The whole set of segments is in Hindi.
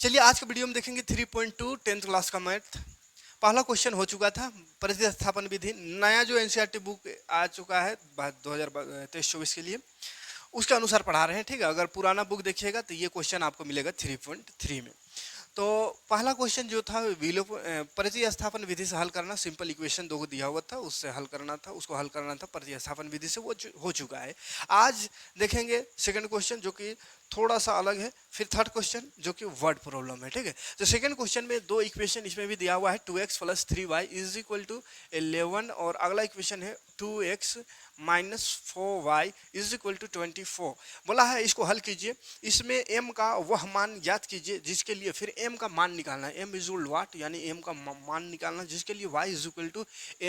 चलिए आज के वीडियो में देखेंगे 3.2 10th क्लास का मैथ। पहला क्वेश्चन हो चुका था, प्रतिस्थापन विधि। नया जो एनसीईआरटी बुक आ चुका है 2023-24 के लिए, उसके अनुसार पढ़ा रहे हैं। ठीक है, अगर पुराना बुक देखिएगा तो ये क्वेश्चन आपको मिलेगा 3.3 में। तो पहला क्वेश्चन जो था प्रतिस्थापन विधि से हल करना। सिंपल इक्वेशन दो को दिया हुआ था, उससे हल करना था, उसको हल करना था प्रतिस्थापन विधि से, वो हो चुका है। आज देखेंगे सेकंड क्वेश्चन जो कि थोड़ा सा अलग है, फिर थर्ड क्वेश्चन जो कि वर्ड प्रॉब्लम है। ठीक है, तो सेकंड क्वेश्चन में दो इक्वेशन इसमें भी दिया हुआ है, 2x + 3y = 11, और अगला इक्वेशन है 2x - 4y = 24। बोला है इसको हल कीजिए, इसमें m का वह मान ज्ञात कीजिए जिसके लिए, फिर m का मान निकालना है, m इज वाट, यानी m का मान निकालना जिसके लिए y =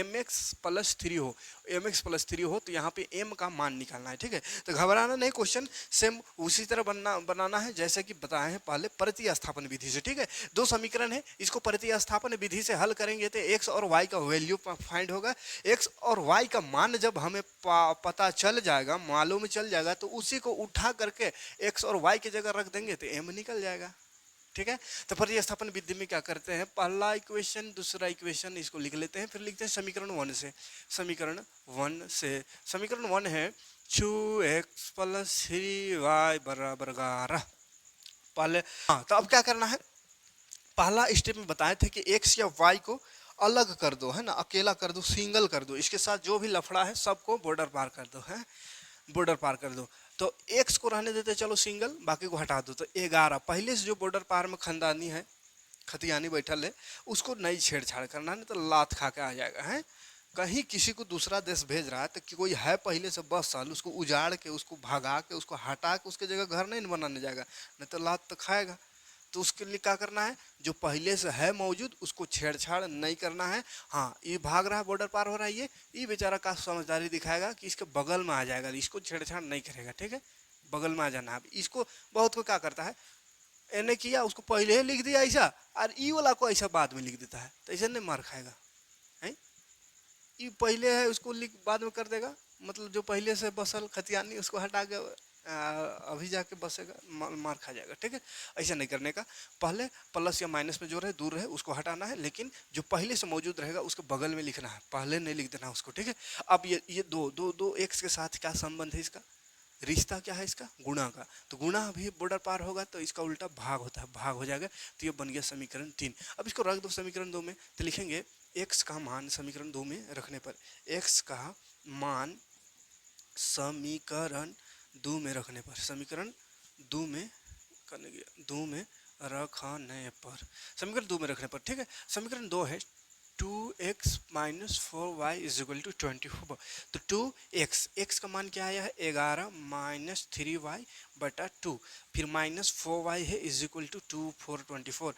mx + 3 हो, mx + 3 हो, तो यहाँ पे m का मान निकालना है। ठीक है, तो घबराना नहीं, क्वेश्चन सेम उसी तरह बनाना है जैसे कि बताए हैं पहले प्रतिस्थापन विधि से। ठीक है, दो समीकरण है, इसको प्रतिस्थापन विधि से हल करेंगे तो x और y का वैल्यू फाइंड होगा। x और y का मान जब हमें पता चल जाएगा, मालूम चल जाएगा, तो उसी को उठा करके x और y की जगह रख देंगे तो m निकल जाएगा। ठीक है, तो प्रतिस्थापन विधि में क्या करते हैं, पहला इक्वेशन दूसरा इक्वेशन इसको लिख लेते हैं, फिर लिखते हैं समीकरण 1 से। समीकरण 1 है 2x + 3y = 11। पहले हाँ, तो अब क्या करना है, पहला स्टेप में बताए थे कि x या y को अलग कर दो, है ना, अकेला कर दो, सिंगल कर दो, इसके साथ जो भी लफड़ा है सबको बॉर्डर पार कर दो, है बॉर्डर पार कर दो। तो x को रहने देते चलो सिंगल, बाकी को हटा दो, तो 11 पहले से जो बॉर्डर पार में खंदानी है, खतियानी बैठल है, उसको नहीं छेड़छाड़ करना, नहीं तो लात खा के आ जाएगा। है कहीं किसी को दूसरा देश भेज रहा है तो कि कोई है पहले से 10 साल, उसको उजाड़ के, उसको भगा के, उसको हटा के उसके जगह घर नहीं बनाने जाएगा, नहीं तो लात तो खाएगा। तो उसके लिए क्या करना है, जो पहले से है मौजूद उसको छेड़छाड़ नहीं करना है। हाँ, ये भाग रहा है, बॉर्डर पार हो रहा है, ये बेचारा का समझदारी दिखाएगा कि इसके बगल में आ जाएगा, इसको छेड़छाड़ नहीं करेगा। ठीक है, बगल में आ जाना है। इसको बहुत को क्या करता है, एने किया उसको पहले ही लिख दिया ऐसा, और ई वाला को ऐसा बाद में लिख देता है, तो ऐसा नहीं मार खाएगा। है ये पहले है उसको लिख बाद में कर देगा, मतलब जो पहले से बसल खतियानी उसको हटा के अभी जाके बसेगा, मार खा जाएगा। ठीक है, ऐसा नहीं करने का, पहले प्लस या माइनस में जो रहे दूर रहे उसको हटाना है, लेकिन जो पहले से मौजूद रहेगा उसके बगल में लिखना है, पहले नहीं लिख देना उसको। ठीक है, अब ये दो दो दो एक्स के साथ क्या संबंध है, इसका रिश्ता क्या है, इसका गुणा का, तो गुणा भी बॉर्डर पार होगा तो इसका उल्टा भाग होता है, भाग हो जाएगा, तो ये बन गया समीकरण 3। अब इसको रख दो समीकरण 2 में, तो लिखेंगे x का मान समीकरण 2 में रखने पर, x का मान समीकरण 2 में रखने पर, समीकरण 2 में करने गया 2 में रखने पर, समीकरण 2 में रखने पर। ठीक है, समीकरण 2 है 2x - 4y = 24। तो 2x का मान क्या आया है 11 - 3y बटा 2, फिर -4y है = 2 4 24।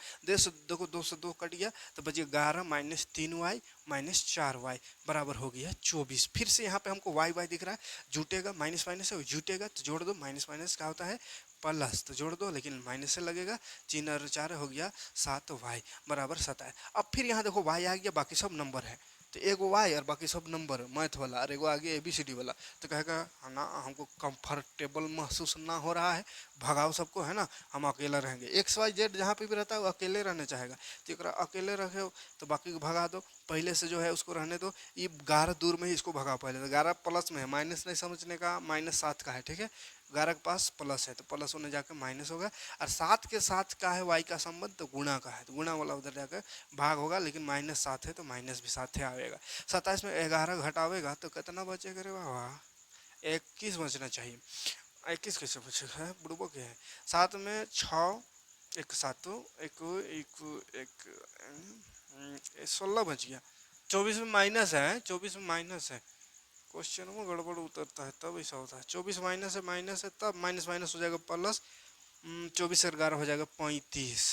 देखो 2 से 2 कट गया तो बचे 11 - 3y - 4y बराबर हो गया 24। फिर से यहाँ पे हमको y दिख रहा है, जुटेगा, माइनस माइनस है जुटेगा तो जोड़ दो, माइनस माइनस क्या होता है प्लस, तो जोड़ दो, लेकिन माइनस से लगेगा, 3 और 4 हो गया 7y बराबर 27। अब फिर यहाँ देखो y आ गया, बाकी सब नंबर है, तो एगो y और बाकी सब नंबर मैथ वाला, और एगो आगे ABCD वाला, तो कहेगा ना हमको कंफर्टेबल महसूस ना हो रहा है, भगाओ सबको, है ना, हम अकेला रहेंगे। XYZ जहाँ पे भी रहता है वो अकेले रहना चाहेगा, तो एक अकेले रखे हो तो बाकी को भगा दो, पहले से जो है उसको रहने दो, ये 11 दूर में ही इसको भगाओ पहले, तो 11 प्लस में है, माइनस नहीं समझने का, -7 का है। ठीक है, 11 के पास प्लस है तो प्लस होने जाकर माइनस होगा, और 7 के साथ का है y का संबंध, तो गुणा का है, तो गुणा वाला उधर जाकर भाग होगा, लेकिन -7 है तो माइनस भी 7 है आएगा। 27 में 11 घटावेगा तो कितना बचेगा रे बाबा, 21 बचना चाहिए। 21 कैसे बचेगा, बुढ़बो के है, 7 में 6 एक सातों एक एक एक 16 बच गया, 24 में माइनस है, 24 में माइनस है, क्वेश्चन में गड़बड़ उतरता है तब ऐसा होता है। 24 माइनस है तब माइनस माइनस हो जाएगा प्लस, 24 से 11 हो जाएगा 35,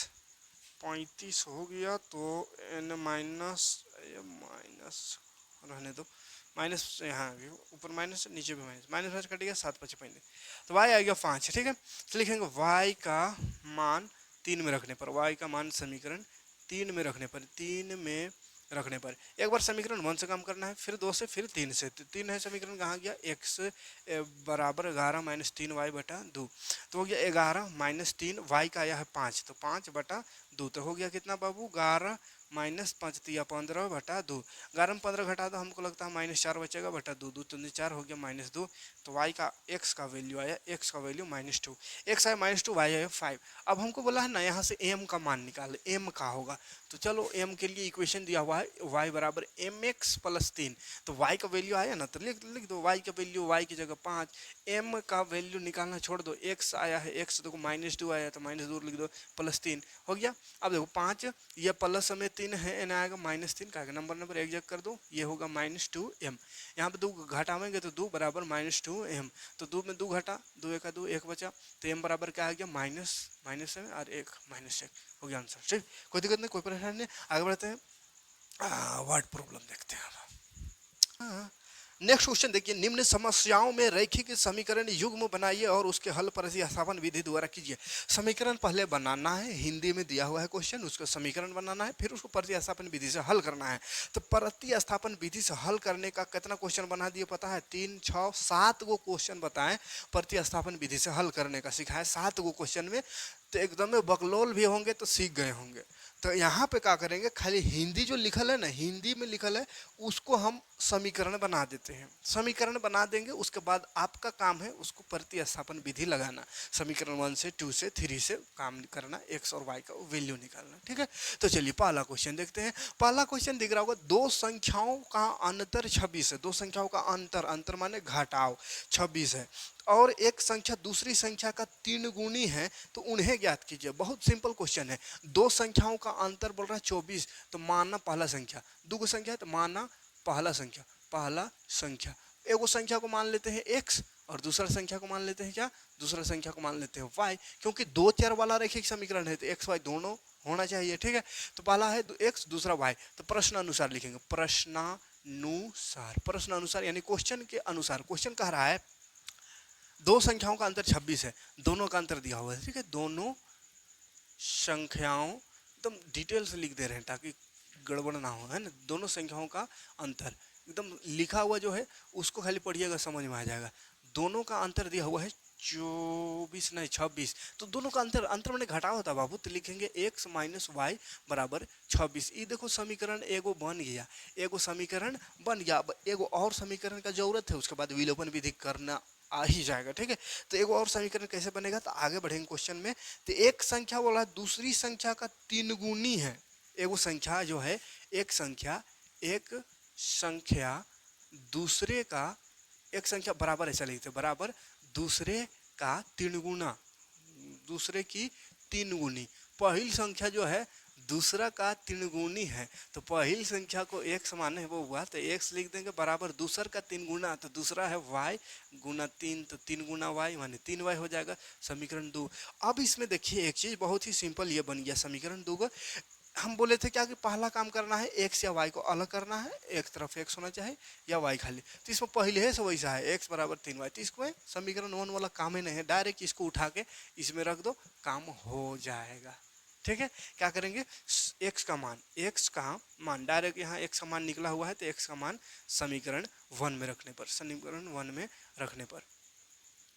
35 हो गया, तो एन माइनस, माइनस रहने दो, माइनस यहाँ भी ऊपर माइनस नीचे भी माइनस, माइनस माइनस कटेगा 7 5 पैंतीस, तो y आ गया 5। ठीक है, तो लिखेंगे y का मान 3 में रखने पर, y का मान समीकरण 3 में रखने पर, 3 में रखने पर। एक बार समीकरण 1 से काम करना है, फिर 2 से, फिर 3 से। तो 3 है समीकरण कहाँ गया, x बराबर 11 माइनस 3y बटा 2, तो हो गया 11 माइनस 3, y का आया है 5, तो 5 बटा 2, तो हो गया कितना बाबू 11 माइनस 5 तिया 15 बटा 2। 11 में 15 घटा दो, हमको लगता है -4 बचेगा बटा 2, 2 तो 4 हो गया -2, तो y का x का वैल्यू आया, x का वैल्यू -2, x आया -2, y आया 5। अब हमको बोला है ना यहाँ से m का मान निकाल, m का होगा, तो चलो m के लिए इक्वेशन दिया हुआ है y बराबर mx प्लस 3, तो y का वैल्यू आया ना, तो लिख दो y का वैल्यू, y की जगह 5, m का वैल्यू निकालना छोड़ दो, x आया है, x देखो -2 आया तो -2 लिख दो, प्लस 3 हो गया। अब देखो 5 ये प्लस में 3 है, n आएगा -3 का नंबर एक जगह कर दो, ये होगा -2m, यहाँ पे 2 घटावेंगे तो 2 बराबर -2m, तो 2 में 2 घटा, 2 1 2 1 बचा, तो m बराबर क्या आ गया माइनस में और 1 -1 हो गया आंसर। ठीक, कोई दिक्कत नहीं, कोई परेशानी नहीं, आगे बढ़ते हैं, वर्ड प्रॉब्लम देखते हैं। नेक्स्ट क्वेश्चन देखिए, निम्न समस्याओं में रैखिक समीकरण युग्म बनाइए और उसके हल प्रतिस्थापन विधि द्वारा कीजिए। समीकरण पहले बनाना है, हिंदी में दिया हुआ है क्वेश्चन, उसका समीकरण बनाना है, फिर उसको प्रतिस्थापन विधि से हल करना है। तो प्रतिस्थापन विधि से हल करने का कितना क्वेश्चन बना दिए पता है, 3 6 7 गो क्वेश्चन बताएं, प्रतिस्थापन विधि से हल करने का सिखाए 7 गो क्वेश्चन में, तो एकदम बकलोल भी होंगे तो सीख गए होंगे। तो यहाँ पे क्या करेंगे, खाली हिंदी जो लिखल है ना, हिंदी में लिखल है उसको हम समीकरण बना देते हैं, समीकरण बना देंगे, उसके बाद आपका काम है उसको प्रतिस्थापन विधि लगाना, समीकरण 1 से 2 से 3 से काम करना, x और y का वैल्यू निकालना। ठीक है, तो चलिए पहला क्वेश्चन देखते हैं। पहला क्वेश्चन दिख रहा होगा, दो संख्याओं का अंतर 26 है, दो संख्याओं का अंतर माने घटाव 26 है, और एक संख्या दूसरी संख्या का 3 गुनी है, तो उन्हें ज्ञात कीजिए। बहुत सिंपल क्वेश्चन है, दो संख्याओं का अंतर बोल रहा है 24, तो मानना पहला संख्या, दो संख्या है तो मानना पहला संख्या, एगो संख्या को मान लेते हैं x और दूसरा संख्या को मान लेते हैं क्या, दूसरा संख्या को मान लेते हैं y, क्योंकि 2 चर वाला रैखिक समीकरण है तो x y दोनों होना चाहिए। ठीक है, तो पहला है x दूसरा y, तो प्रश्न अनुसार लिखेंगे, प्रश्न अनुसार यानी क्वेश्चन के अनुसार। क्वेश्चन कह रहा है दो संख्याओं का अंतर 26 है, दोनों का अंतर दिया हुआ है। ठीक है, दोनों संख्याओं एकदम डिटेल से लिख दे रहे हैं ताकि गड़बड़ ना हो, है ना। दोनों संख्याओं का अंतर एकदम लिखा हुआ जो है उसको खाली पढ़िएगा, समझ में आ जाएगा। दोनों का अंतर दिया हुआ है 24 नहीं 26, तो दोनों का अंतर मैंने घटा होता बाबू, तो लिखेंगे x माइनस वाई बराबर 26। ये देखो समीकरण एगो बन गया, एगो समीकरण बन गया। अब एगो और समीकरण का जरूरत है, उसके बाद विलोपन विधि करना आ ही जाएगा। ठीक है, तो एगो और समीकरण कैसे बनेगा, तो आगे बढ़ेंगे क्वेश्चन में। तो एक संख्या बोला दूसरी संख्या का 3 गुनी है, एगो संख्या जो है एक संख्या दूसरे का, एक संख्या बराबर ऐसा लिखते बराबर दूसरे का 3 गुना, दूसरे की 3 गुनी। पहली संख्या जो है दूसरा का 3 गुनी है, तो पहली संख्या को x माने वो हुआ, तो x लिख देंगे बराबर दूसर का 3 गुना, तो दूसरा है y गुना 3, तो 3 गुना y माने 3y हो जाएगा, समीकरण 2। अब इसमें देखिए एक चीज बहुत ही सिंपल ये बन गया समीकरण 2 का। हम बोले थे क्या कि पहला काम करना है x या y को अलग करना है, एक तरफ x होना चाहिए या y खाली, तो इसमें पहले है सो वैसा है x बराबर 3y, तो इसको समीकरण 1 वाला काम ही नहीं है, डायरेक्ट इसको उठा के इसमें रख दो, काम हो जाएगा। ठीक है, क्या करेंगे, x का मान डायरेक्ट यहाँ x का मान निकला हुआ है, तो x का मान समीकरण 1 में रखने पर,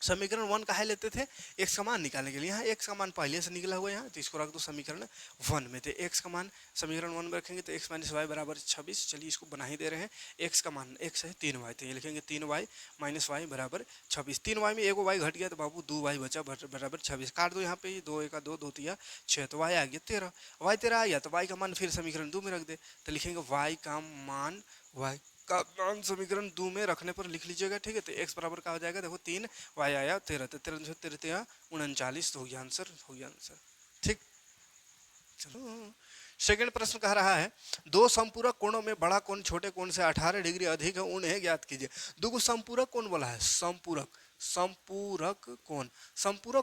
समीकरण 1 का है लेते थे x का मान निकालने के लिए, यहाँ x का मान पहले से निकला हुआ है यहाँ, तो इसको रख दो समीकरण 1 में। तो x का मान समीकरण 1 में रखेंगे तो x माइनस वाई बराबर 26। चलिए इसको बना ही दे रहे हैं, x का मान x है 3y, तो ये लिखेंगे 3y माइनस वाई बराबर 26। 3y में एगो y घट गया तो बाबू 2y बचा बराबर 26, काट दो यहाँ पे 2 1 2 2 3 6, तो y आ गया 13, y 13 आ गया, तो y का मान फिर समीकरण 2 में रख दे, तो लिखेंगे y का मान समीकरण 2 में रखने पर लिख लीजिएगा। ठीक है, तो x बराबर का हो जाएगा, देखो 3 y आया 13, तो 13 13 39, तो हो गया आंसर। ठीक, चलो सेकंड प्रश्न कह रहा है, दो संपूरक कोणों में बड़ा कोण छोटे कोण से 18 डिग्री अधिक है, उन्हें ज्ञात कीजिए। दो संपूरक कोण बोला है, संपूरक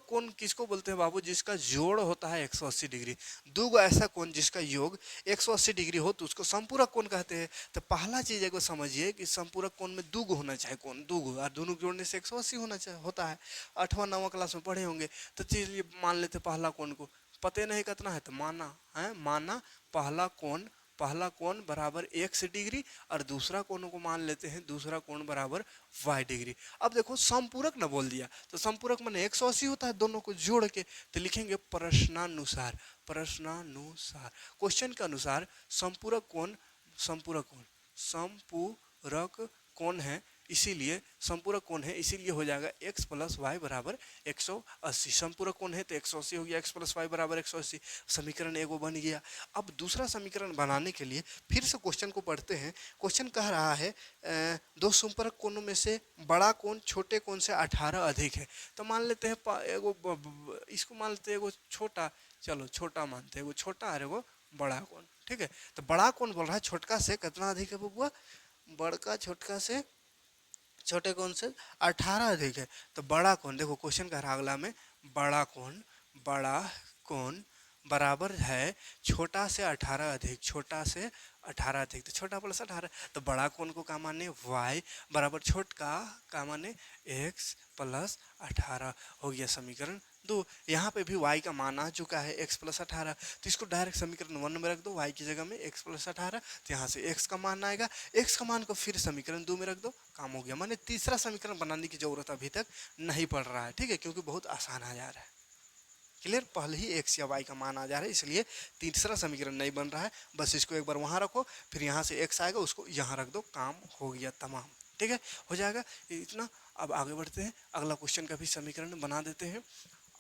कोण किसको बोलते हैं बाबू, जिसका जोड़ होता है 180 डिग्री। दो ऐसा कोण जिसका योग 180 डिग्री हो तो उसको संपूरक कोण कहते हैं। तो पहला चीज को समझिए कि संपूरक कोण में दो होना चाहिए, कोण दो, और दोनों जोड़ने से 180 होता है, 8वां 9वां क्लास में पढ़े होंगे। तो चलिए मान लेते पहला कोण को, पते नहीं कितना है तो माना पहला कोण पहला कोण बराबर x डिग्री और दूसरा कोण को मान लेते हैं दूसरा कोण बराबर y डिग्री। अब देखो समपूरक ना बोल दिया तो समपूरक माने 180 होता है दोनों को जोड़ के, तो लिखेंगे प्रश्नानुसार, प्रश्नानुसार क्वेश्चन के अनुसार संपूरक कोण है इसीलिए संपूरक कोण है इसीलिए हो जाएगा x प्लस वाई बराबर 180। संपूरक कोण है तो 180 हो गया, x प्लस वाई बराबर 180, समीकरण एगो बन गया। अब दूसरा समीकरण बनाने के लिए फिर से क्वेश्चन को पढ़ते हैं। क्वेश्चन कह रहा है दो संपूरक कोणों में से बड़ा कोण छोटे कोण से 18 अधिक है। तो मान लेते हैं इसको मान लेते हैं एगो छोटा, चलो छोटा मानते हैं, एगो छोटा और एगो बड़ा कोण, ठीक है। तो बड़ा कोण बोल रहा है छोटका से कितना अधिक है बबुआ, बड़का छोटका से छोटे कोण से 18 अधिक है। तो बड़ा कोण देखो क्वेश्चन कह रहा अगला में बड़ा कोण बराबर है छोटा से 18 अधिक, छोटा से 18 अधिक, तो छोटा प्लस 18, तो बड़ा कोण को क्या माने y बराबर छोटका का माने x प्लस 18 हो गया समीकरण 2। यहाँ पे भी y का मान आ चुका है x प्लस 18, तो इसको डायरेक्ट समीकरण 1 में रख दो, y की जगह में x प्लस 18, तो यहाँ से x का मान आएगा, x का मान को फिर समीकरण 2 में रख दो, काम हो गया। माने तीसरा समीकरण बनाने की जरूरत अभी तक नहीं पड़ रहा है, ठीक है, क्योंकि बहुत आसान आ जा रहा है। क्लियर, पहले ही x या y का मान आ जा रहा है इसलिए तीसरा समीकरण नहीं बन रहा है। बस इसको एक बार वहां रखो, फिर यहाँ से x आएगा उसको यहाँ रख दो, काम हो गया तमाम, ठीक है, हो जाएगा इतना। अब आगे बढ़ते हैं, अगला क्वेश्चन का भी समीकरण बना देते हैं।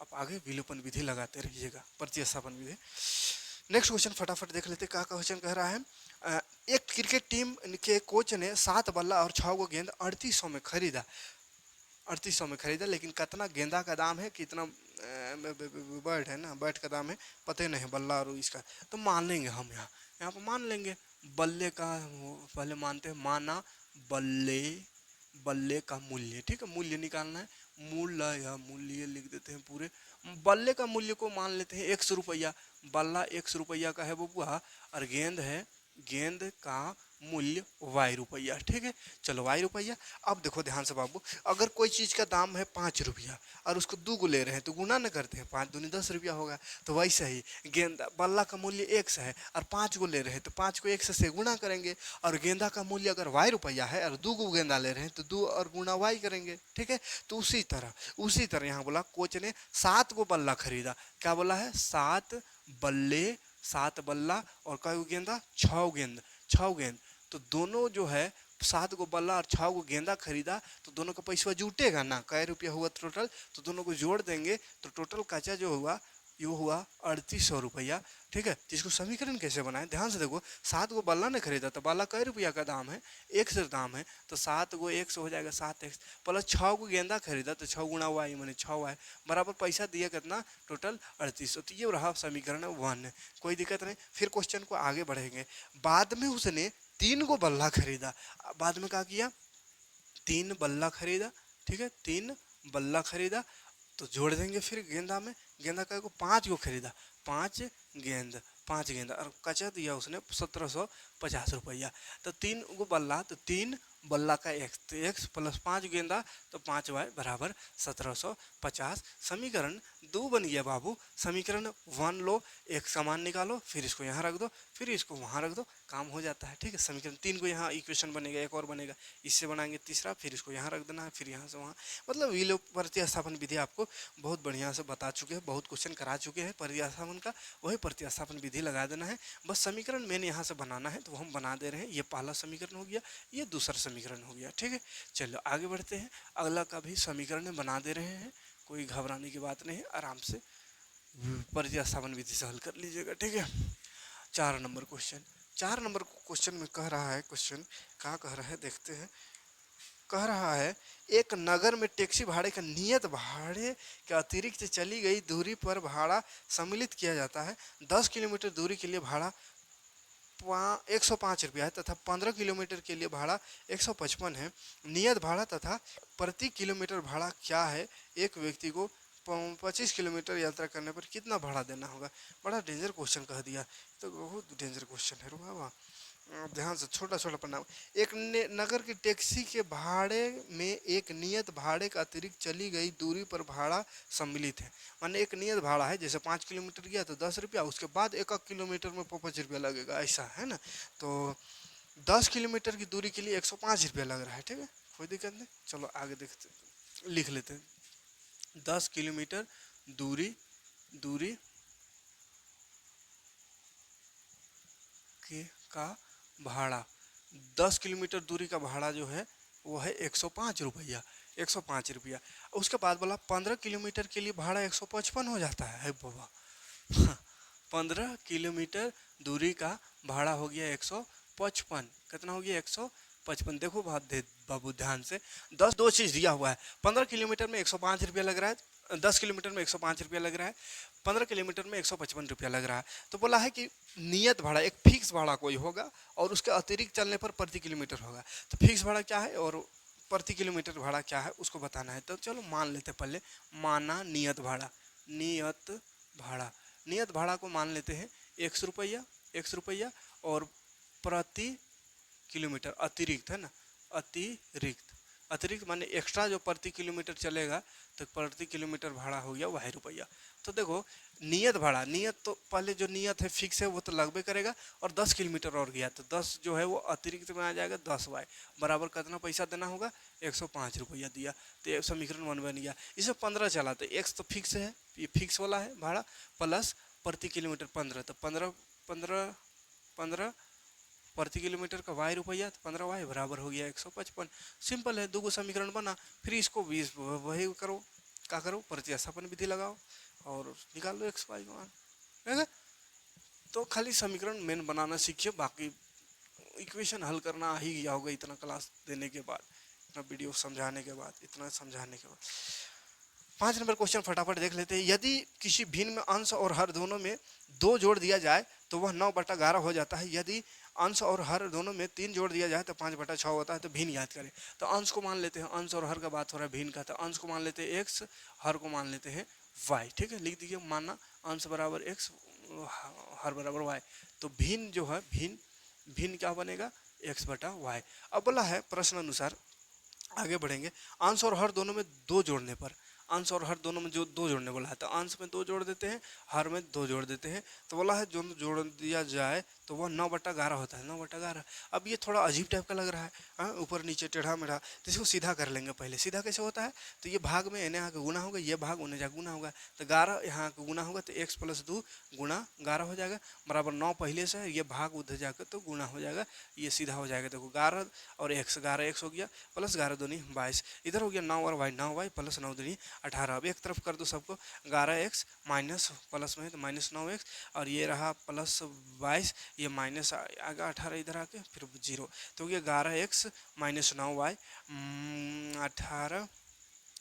अब आगे विलोपन विधि लगाते रहिएगा, प्रतिस्थापन विधि। नेक्स्ट क्वेश्चन फटाफट देख लेते, क्या क्वेश्चन कह रहा है। एक क्रिकेट टीम के कोच ने 7 बल्ला और 6 गेंद 3800 में खरीदा, 3800 में खरीदा, लेकिन कितना गेंदा का दाम है, कितना बैट है ना, बैट का दाम है पता ही नहीं, बल्ला और इसका, तो मान लेंगे हम यहाँ पर मान लेंगे बल्ले का, पहले मानते हैं माना बल्ले का मूल्य, ठीक है, मूल्य निकालना है, मूल्य या मूल्य लिख देते हैं पूरे। बल्ले का मूल्य को मान लेते हैं 100 रुपया, बल्ला 100 रुपया का है बबुआ, और गेंद का मूल्य y रुपया, ठीक है, चलो y रुपया। अब देखो ध्यान से बाबू, अगर कोई चीज़ का दाम है 5 रुपया और उसको 2 को ले रहे हैं तो गुना न करते हैं, 5 दूनी 10 रुपया होगा, तो वैसे ही गेंदा बल्ला का मूल्य 1 है और 5 को ले रहे हैं तो 5 को 1 से गुना करेंगे, और गेंदा का मूल्य अगर y रुपया है और 2 को गेंदा ले रहे हैं तो 2 और गुना y करेंगे, ठीक है। तो उसी तरह यहाँ बोला कोच ने 7 को बल्ला खरीदा, क्या बोला है 7 बल्ला और कई गेंदा 6 गेंद, तो दोनों जो है 7 को बल्ला और 6 को गेंदा खरीदा, तो दोनों का पैसा जुटेगा ना, कै रुपया हुआ टोटल, तो दोनों को जोड़ देंगे तो टोटल खर्चा जो हुआ ये हुआ 3800 रुपया, ठीक है। तो इसको समीकरण कैसे बनाए, ध्यान से देखो, 7 को बल्ला ने खरीदा तो बल्ला कै रुपया का दाम है, 1 से दाम है, तो 7 को 1 से हो जाएगा 7x, प्लस 6 को गेंदा खरीदा तो 6 गुना y माने 6y बराबर पैसा दिया कितना टोटल 3800। तो ये रहा समीकरण 1, कोई दिक्कत नहीं। फिर क्वेश्चन को आगे बढ़ेंगे। बाद में उसने 3 को बल्ला खरीदा, बाद में क्या किया 3 बल्ला खरीदा, ठीक है, 3 बल्ला खरीदा, तो जोड़ देंगे फिर गेंदा में, गेंदा का 5 को खरीदा, 5 गेंद और कचा दिया उसने 1750 रुपया, तो 3 को बल्ला, तो 3 बल्ला का x, तो x प्लस 5 गेंदा तो 5y बराबर 1750। समीकरण 2 बन गया बाबू। समीकरण 1 लो, x का मान निकालो, फिर इसको यहाँ रख दो, फिर इसको वहाँ रख दो, काम हो जाता है, ठीक है। समीकरण 3 को यहाँ इक्वेशन बनेगा, एक और बनेगा, इससे बनाएंगे तीसरा, फिर इसको यहाँ रख देना है, फिर यहाँ से वहाँ, मतलब ये लोग प्रतिस्थापन विधि आपको बहुत बढ़िया से बता चुके हैं, बहुत क्वेश्चन करा चुके हैं प्रतिस्थापन का, वही प्रतिस्थापन विधि लगा देना है। बस समीकरण मेन यहाँ से बनाना है तो हम बना दे रहे हैं। ये पहला समीकरण हो गया, ये दूसरा समीकरण हो गया, ठीक है। चलो आगे बढ़ते हैं, अगला का भी समीकरण बना दे रहे हैं, कोई घबराने की बात नहीं है, आराम से प्रतिस्थापन विधि से हल कर लीजिएगा, ठीक है। 4 नंबर क्वेश्चन में कह रहा है, क्वेश्चन क्या कह रहा है देखते हैं। कह रहा है एक नगर में टैक्सी भाड़े का नियत भाड़े के अतिरिक्त चली गई दूरी पर भाड़ा सम्मिलित किया जाता है। 10 किलोमीटर दूरी के लिए भाड़ा 105 रुपया है तथा 15 किलोमीटर के लिए भाड़ा 155 है। नियत भाड़ा तथा प्रति किलोमीटर भाड़ा क्या है? एक व्यक्ति को 25 किलोमीटर यात्रा करने पर कितना भाड़ा देना होगा? बड़ा डेंजर क्वेश्चन कह दिया, तो बहुत डेंजर क्वेश्चन है बाबा। ध्यान से छोटा छोटा परिणाम। एक नगर की टैक्सी के भाड़े में एक नियत भाड़े का अतिरिक्त चली गई दूरी पर भाड़ा सम्मिलित है। माने एक नियत भाड़ा है, जैसे 5 किलोमीटर गया तो 10 रुपया, उसके बाद 1 किलोमीटर में 5 रुपया लगेगा, ऐसा है ना। तो 10 किलोमीटर की दूरी के लिए 105 रुपया लग रहा है, ठीक है, कोई दिक्कत नहीं। चलो आगे देखते, लिख लेते हैं। 10 किलोमीटर दूरी दूरी के का भाड़ा, 10 किलोमीटर दूरी का भाड़ा जो है वो है 105 रुपया, 105 रुपया। उसके बाद बोला 15 किलोमीटर के लिए भाड़ा 155 हो जाता है बाबा। 15 किलोमीटर दूरी का भाड़ा हो गया 155। कितना हो गया? 155। देखो बात दे बाबू ध्यान से, 2 चीज़ दिया हुआ है। 15 किलोमीटर में 105 रुपया लग रहा है, 10 किलोमीटर में 105 रुपया लग रहा है, 15 किलोमीटर में 155 रुपया लग रहा है। तो बोला है कि नियत भाड़ा, एक फिक्स भाड़ा कोई होगा और उसके अतिरिक्त चलने पर प्रति किलोमीटर होगा। तो फिक्स भाड़ा क्या है और प्रति किलोमीटर भाड़ा क्या है उसको बताना है। तो चलो मान लेते पहले, माना नियत भाड़ा, नियत भाड़ा, नियत भाड़ा को मान लेते हैं 100 रुपया, 100 रुपया, और प्रति किलोमीटर अतिरिक्त है ना, अतिरिक्त, अतिरिक्त माने एक्स्ट्रा जो प्रति किलोमीटर चलेगा, तो प्रति किलोमीटर भाड़ा हो गया ₹y। तो देखो नियत भाड़ा, नियत तो पहले जो नियत है फिक्स है वो तो लगभग करेगा, और 10 किलोमीटर और गया तो 10 जो है वो अतिरिक्त में आ जाएगा, 10y बराबर कितना पैसा देना होगा? 105 रुपया दिया। तो ये समीकरण 1 बन गया। इसमें 15 चला तो x तो फिक्स है, ये फिक्स वाला है भाड़ा, प्लस प्रति किलोमीटर 15, तो 15 15 15 प्रति किलोमीटर का y रुपया, तो 15y बराबर हो गया 155। सिंपल है, दो समीकरण बना। फिर इसको 20 वही करो, क्या करो, प्रतिस्थापन विधि लगाओ और निकाल लो x y मान, है ना। तो खाली समीकरण मेन बनाना सीखिए, बाकी इक्वेशन हल करना आ ही गया होगा इतना क्लास देने के बाद, इतना वीडियो समझाने के बाद, इतना समझाने के बाद। 5 नंबर क्वेश्चन फटाफट देख लेते हैं। यदि किसी भिन्न में अंश और हर दोनों में 2 जोड़ दिया जाए तो वह 9/11 हो जाता है। यदि अंश और हर दोनों में 3 जोड़ दिया जाए तो 5/6 होता है। तो भिन्न याद करें। तो अंश को मान लेते हैं, अंश और हर का बात हो रहा है, भिन्न का, तो अंश को मान लेते हैं x, हर को मान लेते हैं y, ठीक है। लिख दीजिए, माना अंश बराबर x, हर बराबर y। तो भिन्न जो है, भिन्न भिन्न क्या बनेगा? x/y। अब बोला है प्रश्न अनुसार, आगे बढ़ेंगे, अंश और हर दोनों में 2 जोड़ने पर, अंश और हर दोनों में जो 2 जोड़ने बोला है, तो अंश में 2 जोड़ देते हैं, हर में 2 जोड़ देते हैं। तो बोला है जो जोड़ दिया जाए तो वह 9/11 होता है, 9/11। अब ये थोड़ा अजीब टाइप का लग रहा है, हाँ, ऊपर नीचे टेढ़ा मेढ़ा, तो इसको सीधा कर लेंगे पहले। सीधा कैसे होता है? तो ये भाग में एने आके गुना होगा, ये भाग उन्हें जाके गुना होगा, तो 11 यहाँ आके गुना होगा, तो x+2 गुना 11 हो जाएगा, बराबर 9 पहले से है, ये भाग उधर जाकर तो गुना हो जाएगा, ये सीधा हो जाएगा। देखो 11 और x, 11x हो गया, प्लस 11 दूनी 22, इधर हो गया 9 और y, 9y प्लस 9 दूनी 18। अब एक तरफ कर दो सबको, 11x माइनस प्लस में है तो -9x, और ये रहा प्लस 22, ये माइनस आगा 18 इधर आके फिर 0, तो ये 11x माइनस 9y 18,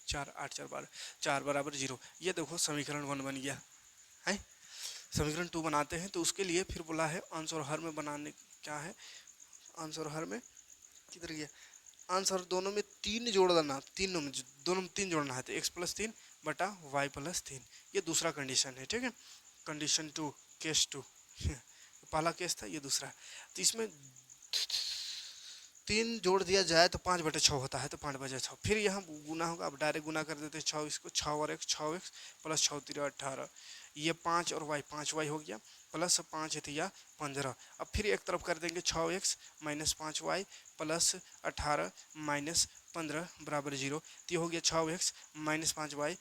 4 8 4 12, 4 बराबर 0। ये देखो समीकरण 1 बन गया है। समीकरण 2 बनाते हैं, तो उसके लिए फिर बोला है अंश और हर में बनाने, क्या है अंश और हर में, किधर गया अंश और दोनों में 3 जोड़ देना, तीनों में दोनों में 3 जोड़ना है, तो x+3 बटा y+3, ये दूसरा कंडीशन है, ठीक है। कंडीशन 2, केस 2 पहला केस था, ये दूसरा है। तो इसमें 3 जोड़ दिया जाए तो 5/6 होता है, तो 5/6, फिर यहाँ गुना होगा। अब डायरेक्ट गुना कर देते हैं 6, इसको 6 और x, 6x प्लस 6 3 18, ये 5 और y, 5y हो गया, प्लस 5 या 15। अब फिर एक तरफ कर देंगे 6x minus 5y plus 18 minus 15 बराबर 0, तो ये हो गया 6x माइनस 5y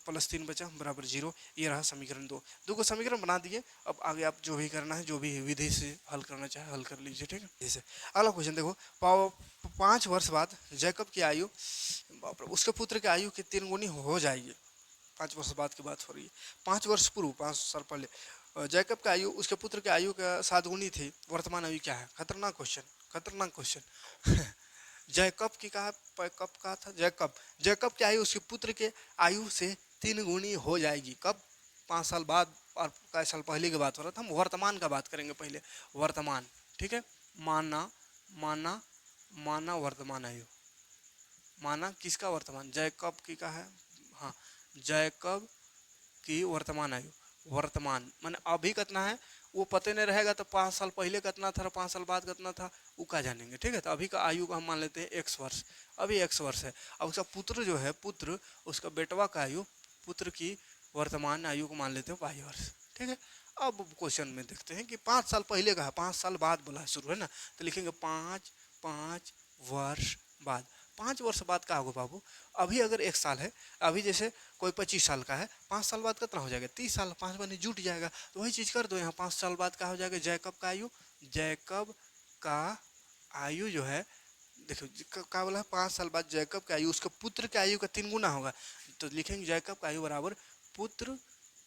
प्लस 3 बचा बराबर 0। ये रहा समीकरण 2। दो को समीकरण बना दिए। अब आगे आप जो भी करना है, जो भी विधि से हल करना चाहे हल कर लीजिए, ठीक है। जैसे अगला क्वेश्चन देखो, 5 वर्ष बाद जैकब की आयु, उसके पुत्र की आयु की 3 गुनी हो जाएगी। 5 वर्ष बाद की बात हो रही है। 5 वर्ष पूर्व, 5 साल पहले जैकब की आयु उसके पुत्र की आयु का 7 गुनी थी। वर्तमान आयु क्या है? खतरनाक क्वेश्चन, खतरनाक क्वेश्चन जैकब की कहा, कब कहा था? जैकब की आयु उसके पुत्र के आयु से 3 गुनी हो जाएगी। कब? 5 साल बाद और कई साल पहले की बात हो रहा था। हम वर्तमान का बात करेंगे पहले, वर्तमान, ठीक है। माना माना माना वर्तमान आयु, माना किसका वर्तमान? जैकब की का है, हाँ, जैकब की वर्तमान आयु। वर्तमान माने अभी कितना है वो पते नहीं रहेगा, तो 5 साल पहले कितना था, 5 साल बाद कितना था, वो का जानेंगे। ठीक है, तो अभी का आयु को हम मान लेते हैं x वर्ष, अभी x वर्ष है। अब उसका पुत्र जो है, पुत्र उसका बेटवा का आयु, पुत्र की वर्तमान आयु को मान लेते हैं y वर्ष। ठीक है, अब क्वेश्चन में देखते हैं कि 5 साल पहले का है, 5 साल बाद बोला है शुरू है ना, तो लिखेंगे 5 वर्ष बाद। 5 वर्ष बाद का होगा बाबू, अभी अगर 1 साल है, अभी जैसे कोई 25 साल का है, 5 साल बाद कितना हो जाएगा, 30 साल, 5 बने जुट जाएगा, तो वही चीज कर दो यहाँ। 5 साल बाद का हो जाएगा जैकब का आयु, जैकब का आयु जो है, देखो क्या बोला है, 5 साल बाद जैकब का आयु उसके पुत्र के आयु का 3 गुना होगा, तो लिखेंगे जैकब का आयु बराबर पुत्र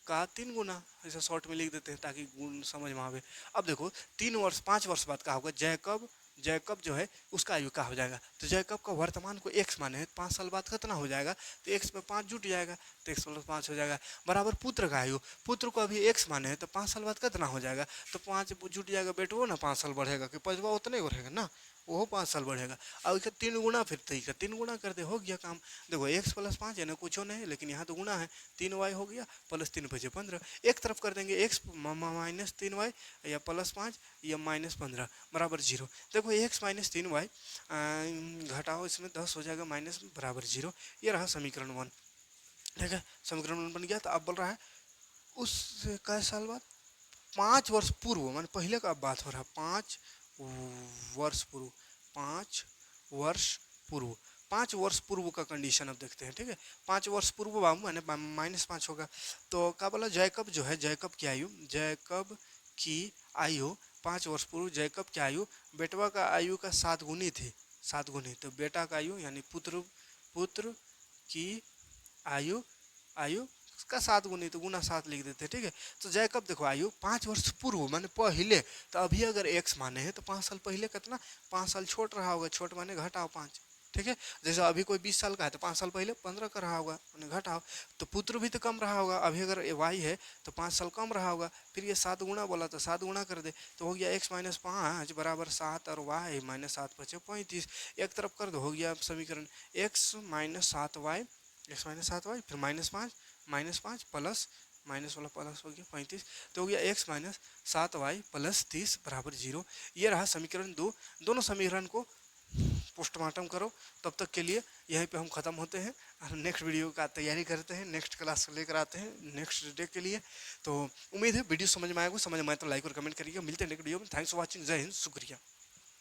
का 3 गुना। ऐसा शॉर्ट में लिख देते हैं ताकि गुण समझ में आवे। अब देखो 3 वर्ष 5 वर्ष बाद का होगा, जैकब, जैकब जो है उसका आयु का हो जाएगा, तो जैकब का वर्तमान को x माने है, 5 साल बाद कितना हो जाएगा, तो x में 5 जुट जाएगा, तो x प्लस 5 हो जाएगा, बराबर पुत्र का आयु, पुत्र को अभी x माने है, तो 5 साल बाद कितना हो जाएगा, तो 5 जुट जाएगा, बेटो ना 5 साल बढ़ेगा कि पचवा उतना ही रहेगा ना, वो 5 साल बढ़ेगा। अब इसका 3 गुना, फिर तो इसका 3 गुना कर दे, हो गया काम। देखो x प्लस 5 है ना, कुछ नहीं है, लेकिन यहाँ तो गुना है, 3y हो गया, प्लस 3 बचे 15, एक तरफ कर देंगे x माइनस 3y या प्लस 5 या माइनस 15 बराबर 0। देखो x माइनस 3y घटाओ इसमें 10 हो जाएगा, माइनस बराबर 0। ये रहा समीकरण 1। ठीक है, समीकरण 1 बन गया। तो अब बोल रहा है उस कई साल बाद, 5 वर्ष पूर्व, मान पहले का अब बात हो रहा है, 5 वर्ष पूर्व, 5 वर्ष पूर्व, 5 वर्ष पूर्व का कंडीशन अब देखते हैं। ठीक है, 5 वर्ष पूर्व बाबू माने -5 होगा, तो क्या बोला, जैकब जो है, जैकब की आयु, जैकब की आयु 5 वर्ष पूर्व, जैकब की आयु बेटवा का आयु का 7 गुनी थी, 7 गुनी, तो बेटा का आयु यानी पुत्र, पुत्र की आयु, आयु का 7 गुनी, तो गुना 7 लिख देते हैं। ठीक है, तो जैकब देखो आयु 5 वर्ष पूर्व माने पहले, तो अभी अगर x माने हैं तो 5 साल पहले कितना, 5 साल छोट रहा होगा, छोट माने घटाओ 5। ठीक है, जैसे अभी कोई 20 साल का है तो 5 साल पहले 15 का रहा होगा, माने घटाओ, तो पुत्र भी तो कम रहा होगा, अभी अगर y है तो 5 साल कम रहा होगा, फिर ये 7 गुना बोला तो 7 गुना कर दे, तो हो गया x माइनस 5 बराबर 7 और y माइनस 7 बचे 35। एक तरफ कर दो, हो गया समीकरण x minus 7y, x minus 7y, फिर -5 प्लस माइनस वाला प्लस हो गया 35, तो हो गया x माइनस 7y प्लस 30 बराबर 0। ये रहा समीकरण 2। दोनों समीकरण को पोस्टमार्टम करो। तब तक के लिए यहीं पे हम ख़त्म होते हैं, और नेक्स्ट वीडियो का तैयारी करते हैं, नेक्स्ट क्लास लेकर आते हैं नेक्स्ट डे के लिए। तो उम्मीद है वीडियो समझ में आएगा, समझ में आए तो लाइक और कमेंट करिएगा। मिलते हैं नेक्स्ट वीडियो में। थैंक्स फॉर वॉचिंग, जय हिंद, शुक्रिया।